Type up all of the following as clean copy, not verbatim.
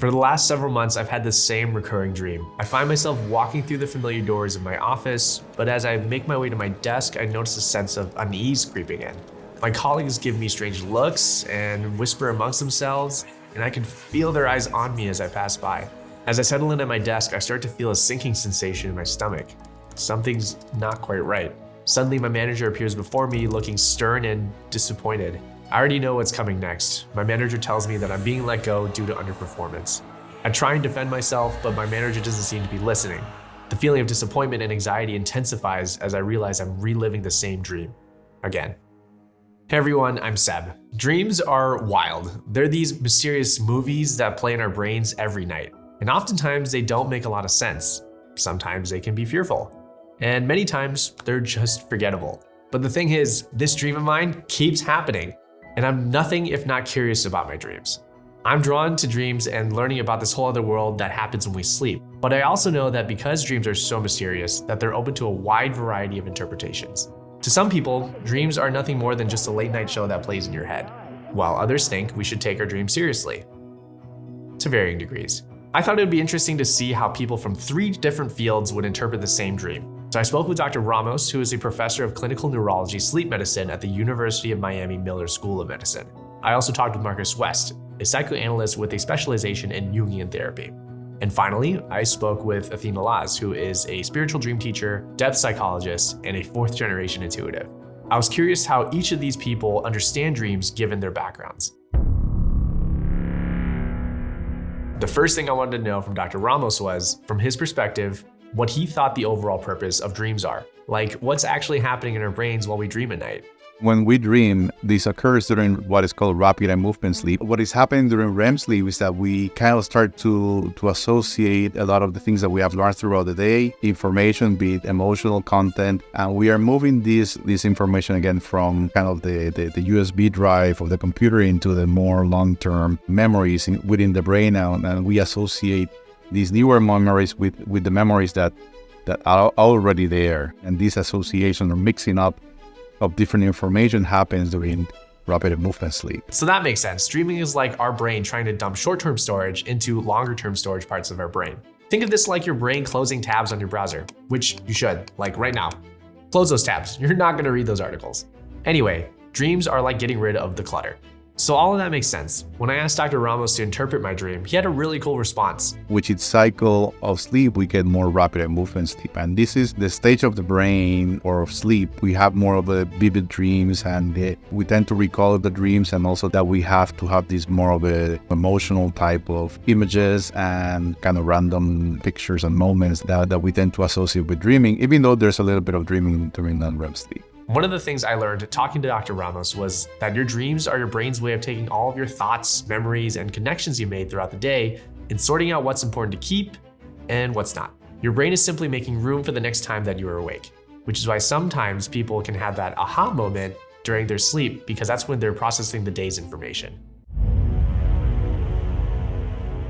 For the last several months, I've had the same recurring dream. I find myself walking through the familiar doors of my office, but as I make my way to my desk, I notice a sense of unease creeping in. My colleagues give me strange looks and whisper amongst themselves, and I can feel their eyes on me as I pass by. As I settle in at my desk, I start to feel a sinking sensation in my stomach. Something's not quite right. Suddenly, my manager appears before me looking stern and disappointed. I already know what's coming next. My manager tells me that I'm being let go due to underperformance. I try and defend myself, but my manager doesn't seem to be listening. The feeling of disappointment and anxiety intensifies as I realize I'm reliving the same dream again. Hey everyone, I'm Seb. Dreams are wild. They're these mysterious movies that play in our brains every night. And oftentimes they don't make a lot of sense. Sometimes they can be fearful. And many times they're just forgettable. But the thing is, this dream of mine keeps happening. And I'm nothing if not curious about my dreams. I'm drawn to dreams and learning about this whole other world that happens when we sleep. But I also know that because dreams are so mysterious, that they're open to a wide variety of interpretations. To some people, dreams are nothing more than just a late night show that plays in your head, while others think we should take our dreams seriously. To varying degrees. I thought it would be interesting to see how people from 3 different fields would interpret the same dream. So I spoke with Dr. Ramos, who is a professor of clinical neurology sleep medicine at the University of Miami Miller School of Medicine. I also talked with Marcus West, a psychoanalyst with a specialization in Jungian therapy. And finally, I spoke with Athena Laz, who is a spiritual dream teacher, depth psychologist, and a 4th-generation intuitive. I was curious how each of these people understand dreams given their backgrounds. The first thing I wanted to know from Dr. Ramos was, from his perspective, what he thought the overall purpose of dreams are. Like, what's actually happening in our brains while we dream at night? When we dream, this occurs during what is called rapid eye movement sleep. What is happening during REM sleep is that we kind of start to associate a lot of the things that we have learned throughout the day, information, be it emotional content, and we are moving this information again from kind of the USB drive of the computer into the more long-term memories within the brain now, and we associate these newer memories with the memories that are already there. And this association or mixing up of different information happens during rapid movement sleep. So that makes sense. Dreaming is like our brain trying to dump short-term storage into longer-term storage parts of our brain. Think of this like your brain closing tabs on your browser, which you should, like right now. Close those tabs. You're not going to read those articles. Anyway, dreams are like getting rid of the clutter. So all of that makes sense. When I asked Dr. Ramos to interpret my dream, he had a really cool response. With each cycle of sleep, we get more rapid eye movement sleep. And this is the stage of the brain or of sleep. We have more of the vivid dreams, and we tend to recall the dreams, and also that we have to have this more of a emotional type of images and kind of random pictures and moments that we tend to associate with dreaming, even though there's a little bit of dreaming during non-REM sleep. One of the things I learned talking to Dr. Ramos was that your dreams are your brain's way of taking all of your thoughts, memories, and connections you made throughout the day and sorting out what's important to keep and what's not. Your brain is simply making room for the next time that you are awake, which is why sometimes people can have that aha moment during their sleep, because that's when they're processing the day's information.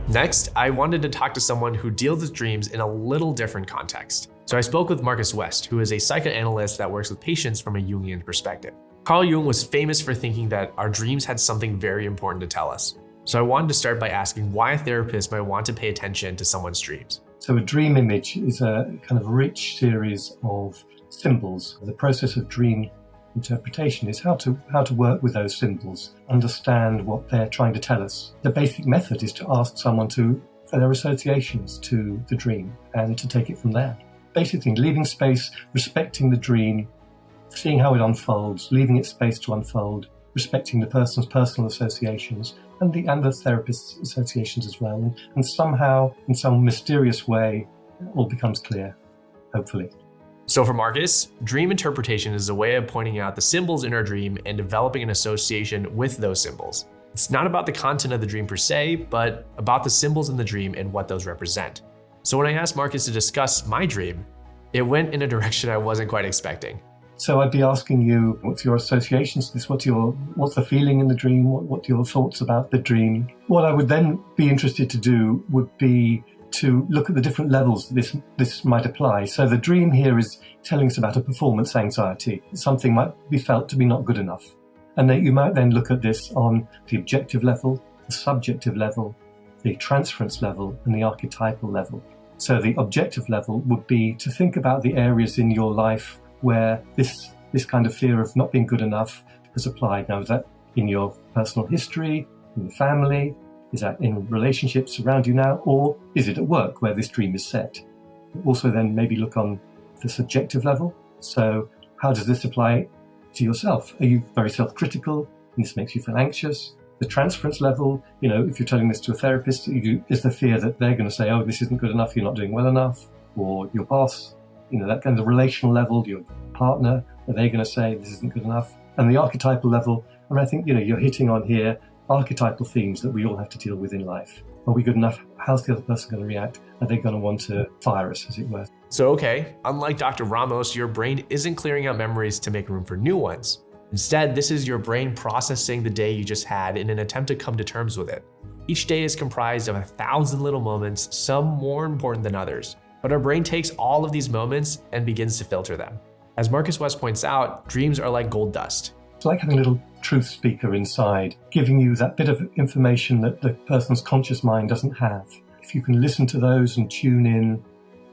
Next, I wanted to talk to someone who deals with dreams in a little different context. So I spoke with Marcus West, who is a psychoanalyst that works with patients from a Jungian perspective. Carl Jung was famous for thinking that our dreams had something very important to tell us. So I wanted to start by asking why a therapist might want to pay attention to someone's dreams. So a dream image is a kind of rich series of symbols. The process of dream interpretation is how to work with those symbols, understand what they're trying to tell us. The basic method is to ask someone for their associations to the dream and to take it from there. Basic thing, leaving space, respecting the dream, seeing how it unfolds, leaving it space to unfold, respecting the person's personal associations and the therapist's associations as well. And somehow, in some mysterious way, it all becomes clear, hopefully. So for Marcus, dream interpretation is a way of pointing out the symbols in our dream and developing an association with those symbols. It's not about the content of the dream per se, but about the symbols in the dream and what those represent. So when I asked Marcus to discuss my dream, it went in a direction I wasn't quite expecting. So I'd be asking you, what's your associations to this? What's the feeling in the dream? What are your thoughts about the dream? What I would then be interested to do would be to look at the different levels this might apply. So the dream here is telling us about a performance anxiety. Something might be felt to be not good enough. And that you might then look at this on the objective level, the subjective level, the transference level and the archetypal level. So the objective level would be to think about the areas in your life where this kind of fear of not being good enough has applied. Now, is that in your personal history, in your family? Is that in relationships around you now? Or is it at work where this dream is set? Also then maybe look on the subjective level. So how does this apply to yourself? Are you very self-critical and this makes you feel anxious? The transference level, if you're telling this to a therapist, is the fear that they're going to say, oh, this isn't good enough, you're not doing well enough, or your boss, that kind of relational level, your partner, are they going to say this isn't good enough? And the archetypal level, I think, you're hitting on here archetypal themes that we all have to deal with in life. Are we good enough? How's the other person going to react? Are they going to want to fire us, as it were? So, okay, unlike Dr. Ramos, your brain isn't clearing out memories to make room for new ones. Instead, this is your brain processing the day you just had in an attempt to come to terms with it. Each day is comprised of 1,000 little moments, some more important than others. But our brain takes all of these moments and begins to filter them. As Marcus West points out, dreams are like gold dust. It's like having a little truth speaker inside, giving you that bit of information that the person's conscious mind doesn't have. If you can listen to those and tune in,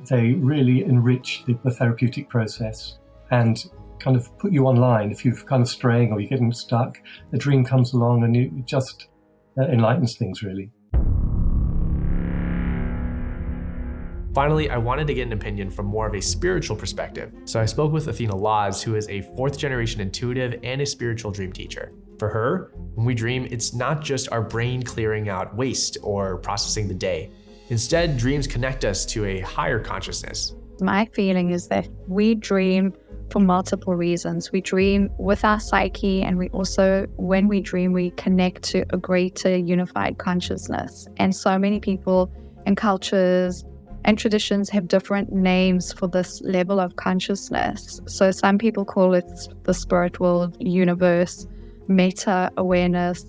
they really enrich the therapeutic process and kind of put you online. If you're kind of straying or you're getting stuck, a dream comes along and it just enlightens things, really. Finally, I wanted to get an opinion from more of a spiritual perspective. So I spoke with Athena Laz, who is a 4th-generation intuitive and a spiritual dream teacher. For her, when we dream, it's not just our brain clearing out waste or processing the day. Instead, dreams connect us to a higher consciousness. My feeling is that we dream for multiple reasons. We dream with our psyche, and we also, when we dream, we connect to a greater unified consciousness. And so many people and cultures and traditions have different names for this level of consciousness. So some people call it the spirit world, universe, meta-awareness,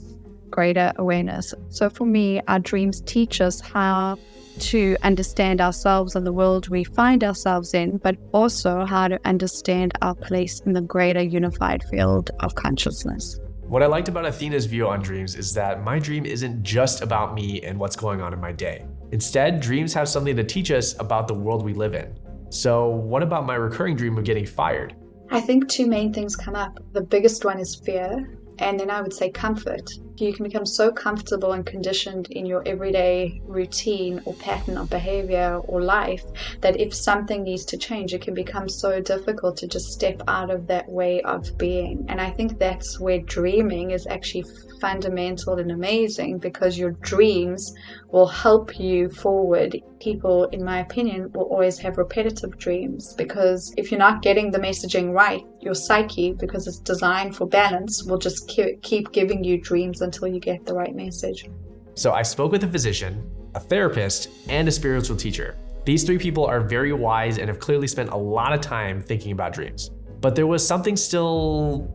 greater awareness. So for me, our dreams teach us how to understand ourselves and the world we find ourselves in, but also how to understand our place in the greater unified field of consciousness. What I liked about Athena's view on dreams is that my dream isn't just about me and what's going on in my day. Instead, dreams have something to teach us about the world we live in. So what about my recurring dream of getting fired? I think 2 main things come up. The biggest one is fear, and then I would say comfort. You can become so comfortable and conditioned in your everyday routine or pattern of behavior or life that if something needs to change, it can become so difficult to just step out of that way of being. And I think that's where dreaming is actually fundamental and amazing, because your dreams will help you forward. People, in my opinion, will always have repetitive dreams, because if you're not getting the messaging right, your psyche, because it's designed for balance, will just keep giving you dreams until you get the right message. So I spoke with a physician, a therapist, and a spiritual teacher. These 3 people are very wise and have clearly spent a lot of time thinking about dreams. But there was something still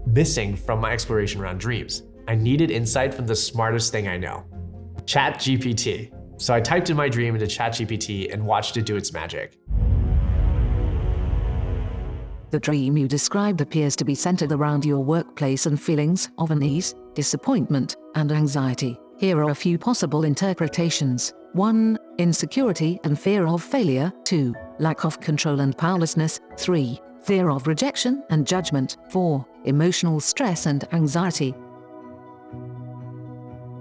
missing from my exploration around dreams. I needed insight from the smartest thing I know, ChatGPT. So I typed in my dream into ChatGPT and watched it do its magic. The dream you described appears to be centered around your workplace and feelings of unease, disappointment, and anxiety. Here are a few possible interpretations. 1. Insecurity and fear of failure. 2. Lack of control and powerlessness. 3. Fear of rejection and judgment. 4. Emotional stress and anxiety.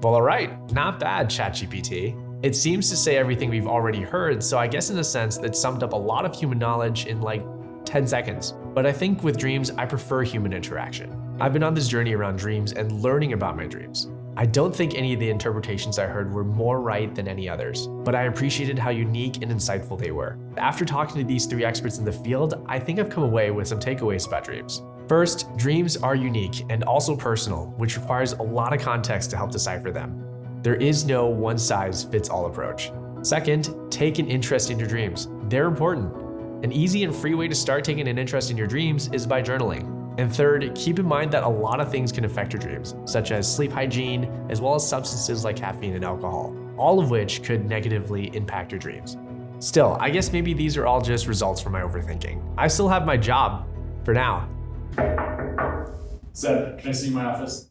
Well, all right, not bad, ChatGPT. It seems to say everything we've already heard, so I guess in a sense that summed up a lot of human knowledge in like 10 seconds. But I think with dreams, I prefer human interaction. I've been on this journey around dreams and learning about my dreams. I don't think any of the interpretations I heard were more right than any others, but I appreciated how unique and insightful they were. After talking to these 3 experts in the field, I think I've come away with some takeaways about dreams. First, dreams are unique and also personal, which requires a lot of context to help decipher them. There is no one-size-fits-all approach. Second, take an interest in your dreams. They're important. An easy and free way to start taking an interest in your dreams is by journaling. And third, keep in mind that a lot of things can affect your dreams, such as sleep hygiene, as well as substances like caffeine and alcohol, all of which could negatively impact your dreams. Still, I guess maybe these are all just results from my overthinking. I still have my job, for now. Seb, can I see my office?